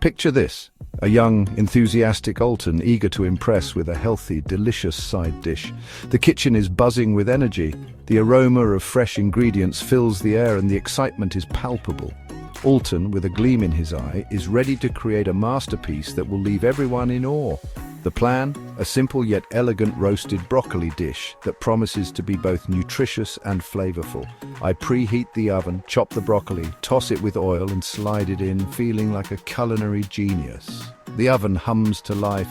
Picture this, a young, enthusiastic Alton eager to impress with a healthy, delicious side dish. The kitchen is buzzing with energy. The aroma of fresh ingredients fills the air and the excitement is palpable. Alton, with a gleam in his eye, is ready to create a masterpiece that will leave everyone in awe. The plan? A simple yet elegant roasted broccoli dish that promises to be both nutritious and flavorful. I preheat the oven, chop the broccoli, toss it with oil and slide it in, feeling like a culinary genius. The oven hums to life,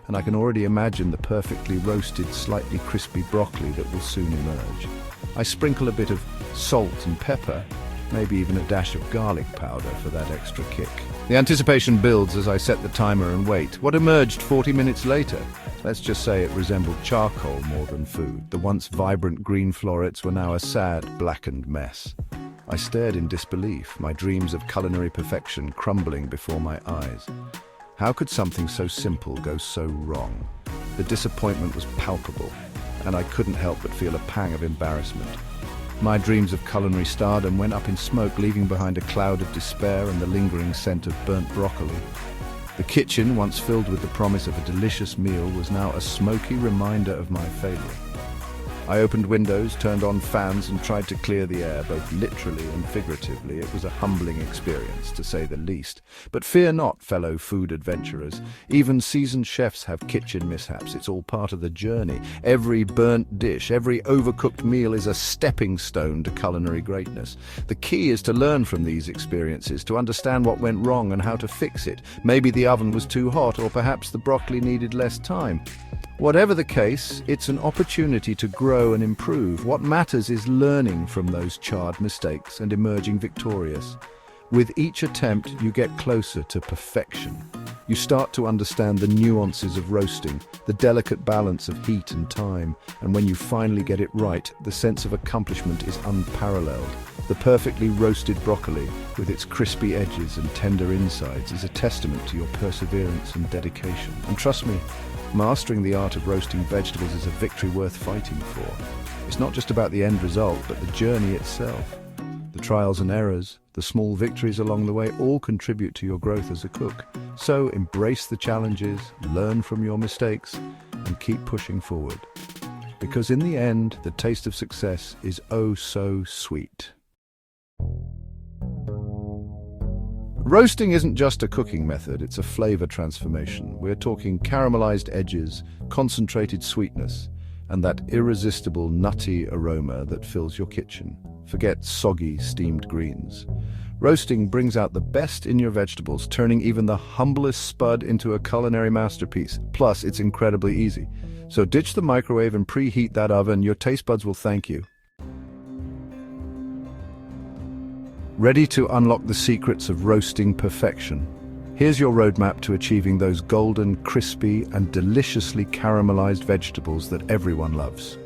and I can already imagine the perfectly roasted, slightly crispy broccoli that will soon emerge. I sprinkle a bit of salt and pepper, maybe even a dash of garlic powder for that extra kick. The anticipation builds as I set the timer and wait. What emerged 40 minutes later? Let's just say it resembled charcoal more than food. The once vibrant green florets were now a sad, blackened mess. I stared in disbelief, my dreams of culinary perfection crumbling before my eyes. How could something so simple go so wrong? The disappointment was palpable, and I couldn't help but feel a pang of embarrassment. My dreams of culinary stardom went up in smoke, leaving behind a cloud of despair and the lingering scent of burnt broccoli. The kitchen, once filled with the promise of a delicious meal, was now a smoky reminder of my failure. I opened windows, turned on fans and tried to clear the air, both literally and figuratively. It was a humbling experience, to say the least. But fear not, fellow food adventurers. Even seasoned chefs have kitchen mishaps. It's all part of the journey. Every burnt dish, every overcooked meal is a stepping stone to culinary greatness. The key is to learn from these experiences, to understand what went wrong and how to fix it. Maybe the oven was too hot, or perhaps the broccoli needed less time. Whatever the case, it's an opportunity to grow and improve. What matters is learning from those charred mistakes and emerging victorious. With each attempt, you get closer to perfection. You start to understand the nuances of roasting, the delicate balance of heat and time, and when you finally get it right, the sense of accomplishment is unparalleled. The perfectly roasted broccoli, with its crispy edges and tender insides, is a testament to your perseverance and dedication. And trust me, mastering the art of roasting vegetables is a victory worth fighting for. It's not just about the end result, but the journey itself. The trials and errors, the small victories along the way all contribute to your growth as a cook. So embrace the challenges, learn from your mistakes, and keep pushing forward. Because in the end, the taste of success is oh so sweet. Roasting isn't just a cooking method, it's a flavor transformation. We're talking caramelized edges, concentrated sweetness, and that irresistible nutty aroma that fills your kitchen. Forget soggy, steamed greens. Roasting brings out the best in your vegetables, turning even the humblest spud into a culinary masterpiece. Plus, it's incredibly easy. So ditch the microwave and preheat that oven. Your taste buds will thank you. Ready to unlock the secrets of roasting perfection? Here's your roadmap to achieving those golden, crispy, and deliciously caramelized vegetables that everyone loves.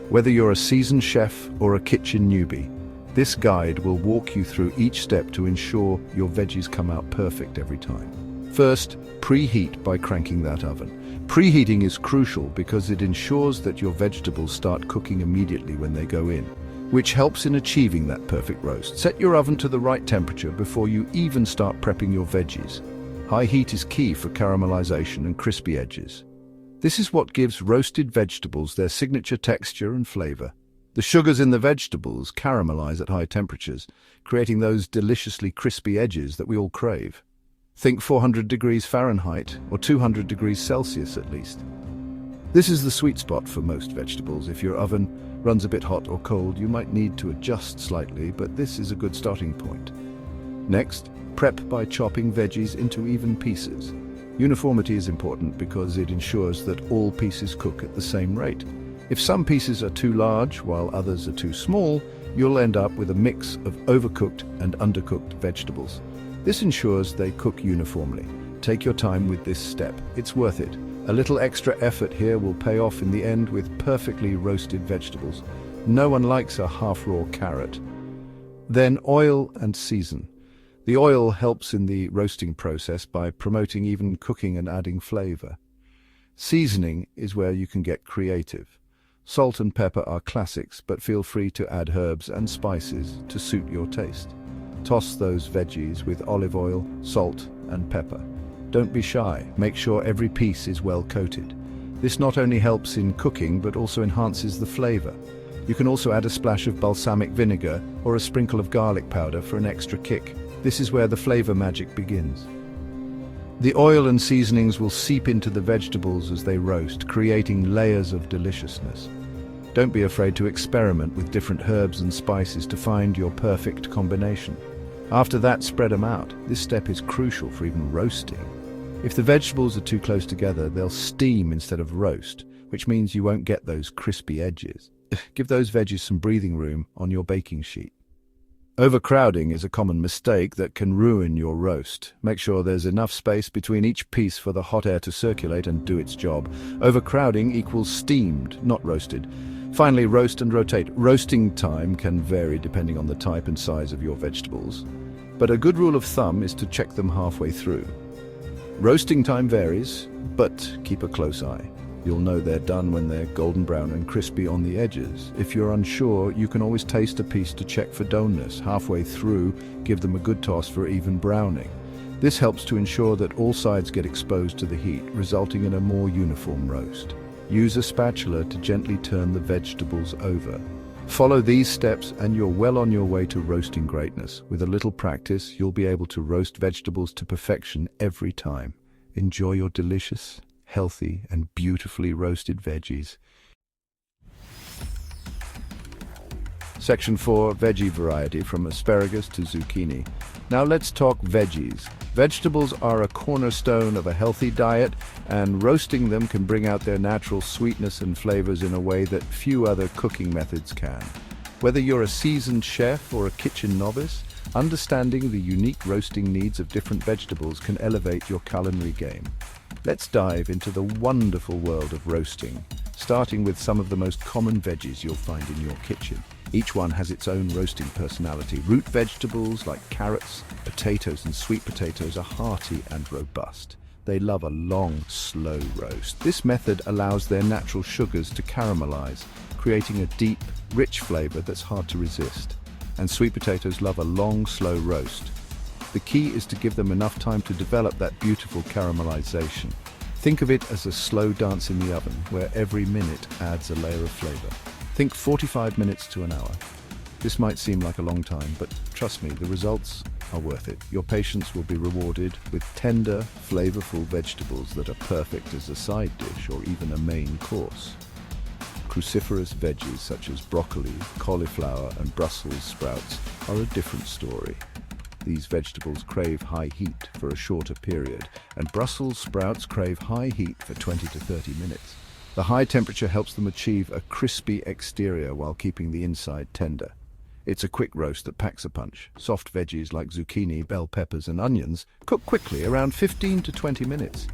Whether you're a seasoned chef or a kitchen newbie, this guide will walk you through each step to ensure your veggies come out perfect every time. First, preheat by cranking that oven. Preheating is crucial because it ensures that your vegetables start cooking immediately when they go in, which helps in achieving that perfect roast. Set your oven to the right temperature before you even start prepping your veggies. High heat is key for caramelization and crispy edges. This is what gives roasted vegetables their signature texture and flavor. The sugars in the vegetables caramelize at high temperatures, creating those deliciously crispy edges that we all crave. Think 400 degrees Fahrenheit or 200 degrees Celsius at least. This is the sweet spot for most vegetables. If your oven runs a bit hot or cold, you might need to adjust slightly, but this is a good starting point. Next, prep by chopping veggies into even pieces. Uniformity is important because it ensures that all pieces cook at the same rate. If some pieces are too large while others are too small, you'll end up with a mix of overcooked and undercooked vegetables. This ensures they cook uniformly. Take your time with this step. It's worth it. A little extra effort here will pay off in the end with perfectly roasted vegetables. No one likes a half-raw carrot. Then oil and season. The oil helps in the roasting process by promoting even cooking and adding flavor. Seasoning is where you can get creative. Salt and pepper are classics, but feel free to add herbs and spices to suit your taste. Toss those veggies with olive oil, salt, and pepper. Don't be shy, make sure every piece is well coated. This not only helps in cooking but also enhances the flavor. You can also add a splash of balsamic vinegar or a sprinkle of garlic powder for an extra kick. This is where the flavor magic begins. The oil and seasonings will seep into the vegetables as they roast, creating layers of deliciousness. Don't be afraid to experiment with different herbs and spices to find your perfect combination. After that, spread them out. This step is crucial for even roasting. If the vegetables are too close together, they'll steam instead of roast, which means you won't get those crispy edges. Give those veggies some breathing room on your baking sheet. Overcrowding is a common mistake that can ruin your roast. Make sure there's enough space between each piece for the hot air to circulate and do its job. Overcrowding equals steamed, not roasted. Finally, roast and rotate. Roasting time can vary depending on the type and size of your vegetables, but a good rule of thumb is to check them halfway through. Roasting time varies, but keep a close eye. You'll know they're done when they're golden brown and crispy on the edges. If you're unsure, you can always taste a piece to check for doneness. Halfway through, give them a good toss for even browning. This helps to ensure that all sides get exposed to the heat, resulting in a more uniform roast. Use a spatula to gently turn the vegetables over. Follow these steps and you're well on your way to roasting greatness. With a little practice, you'll be able to roast vegetables to perfection every time. Enjoy your delicious, healthy, and beautifully roasted veggies. Section 4, veggie variety from asparagus to zucchini. Now let's talk veggies. Vegetables are a cornerstone of a healthy diet, and roasting them can bring out their natural sweetness and flavors in a way that few other cooking methods can. Whether you're a seasoned chef or a kitchen novice, understanding the unique roasting needs of different vegetables can elevate your culinary game. Let's dive into the wonderful world of roasting, starting with some of the most common veggies you'll find in your kitchen. Each one has its own roasting personality. Root vegetables like carrots, potatoes, and sweet potatoes are hearty and robust. They love a long, slow roast. This method allows their natural sugars to caramelize, creating a deep, rich flavor that's hard to resist. And sweet potatoes love a long, slow roast. The key is to give them enough time to develop that beautiful caramelization. Think of it as a slow dance in the oven, where every minute adds a layer of flavor. Think 45 minutes to an hour. This might seem like a long time, but trust me, the results are worth it. Your patience will be rewarded with tender, flavorful vegetables that are perfect as a side dish or even a main course. Cruciferous veggies such as broccoli, cauliflower, and Brussels sprouts are a different story. These vegetables crave high heat for a shorter period, and Brussels sprouts crave high heat for 20 to 30 minutes. The high temperature helps them achieve a crispy exterior while keeping the inside tender. It's a quick roast that packs a punch. Soft veggies like zucchini, bell peppers, and onions cook quickly, around 15 to 20 minutes.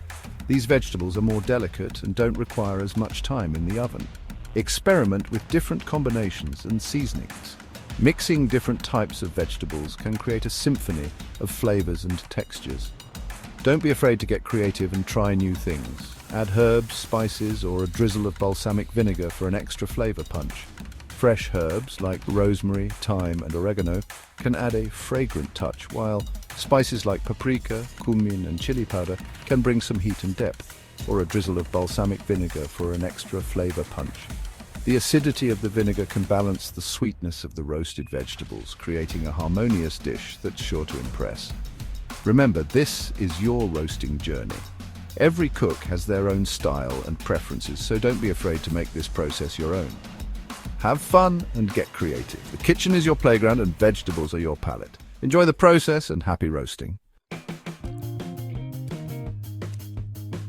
These vegetables are more delicate and don't require as much time in the oven. Experiment with different combinations and seasonings. Mixing different types of vegetables can create a symphony of flavors and textures. Don't be afraid to get creative and try new things. Add herbs, spices, or a drizzle of balsamic vinegar for an extra flavor punch. Fresh herbs like rosemary, thyme, and oregano can add a fragrant touch, while spices like paprika, cumin, and chili powder can bring some heat and depth, or a drizzle of balsamic vinegar for an extra flavor punch. The acidity of the vinegar can balance the sweetness of the roasted vegetables, creating a harmonious dish that's sure to impress. Remember, this is your roasting journey. Every cook has their own style and preferences, so don't be afraid to make this process your own. Have fun and get creative. The kitchen is your playground and vegetables are your palate. Enjoy the process and happy roasting.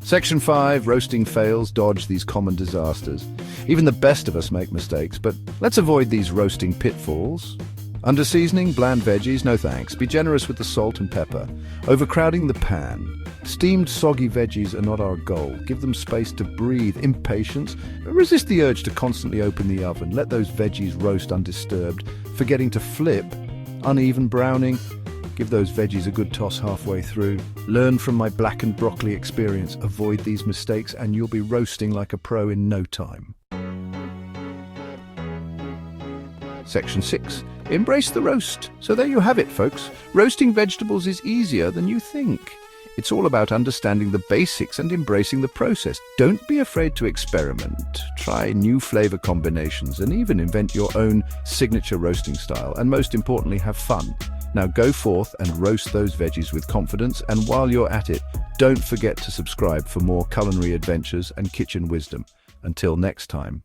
Section 5, roasting fails. Dodge these common disasters. Even the best of us make mistakes, but let's avoid these roasting pitfalls. Under seasoning, bland veggies, no thanks. Be generous with the salt and pepper. Overcrowding the pan. Steamed, soggy veggies are not our goal. Give them space to breathe. Impatience. Resist the urge to constantly open the oven. Let those veggies roast undisturbed. Forgetting to flip. Uneven browning. Give those veggies a good toss halfway through. Learn from my blackened broccoli experience. Avoid these mistakes and you'll be roasting like a pro in no time. Section 6. Embrace the roast. So there you have it, folks. Roasting vegetables is easier than you think. It's all about understanding the basics and embracing the process. Don't be afraid to experiment. Try new flavor combinations and even invent your own signature roasting style. And most importantly, have fun. Now go forth and roast those veggies with confidence, and while you're at it, don't forget to subscribe for more culinary adventures and kitchen wisdom. Until next time.